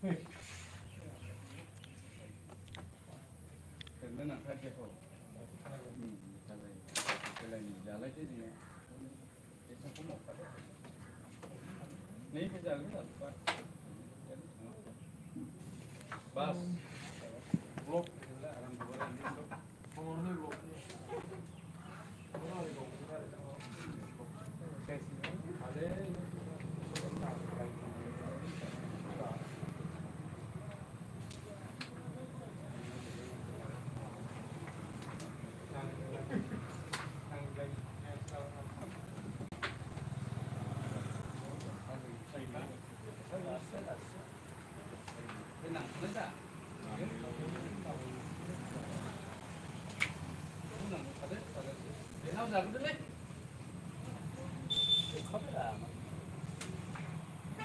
Nên là phải kẹp hộp. Cái này giờ lấy cái gì? Cái xong có một cái. Này bây giờ cái là bas. Blok.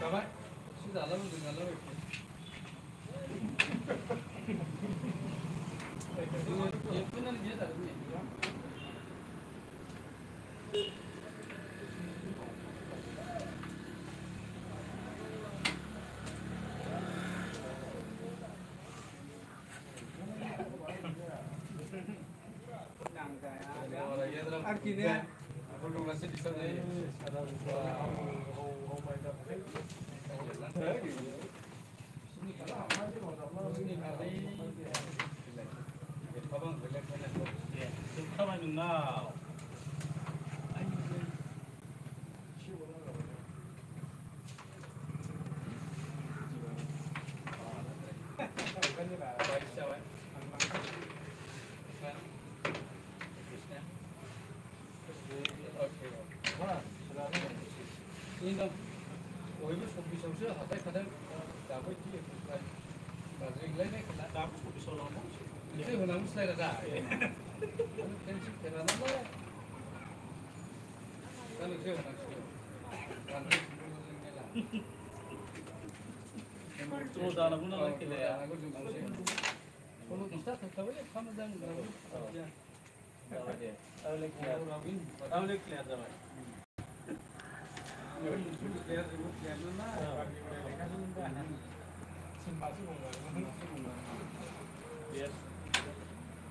Coba, sudah lalu dengan lalu. Ini benar dia tak ini. Akhirnya, aku masih di sana. Come on now. Yên tâm, với cái phục vụ sầu sữa họ tay khả năng đã với chi là riêng lấy mấy cái đã phục vụ sầu lon đó, cái hồi nào cũng xây là giả, cái chiếc cái là nó mất, cái này chưa là chưa, còn cái này là, Tôi đã làm nó cái này, có dùng bằng xe, có lúc mình start thôi, vậy không nó đang làm, I'll look clear the way. Yes.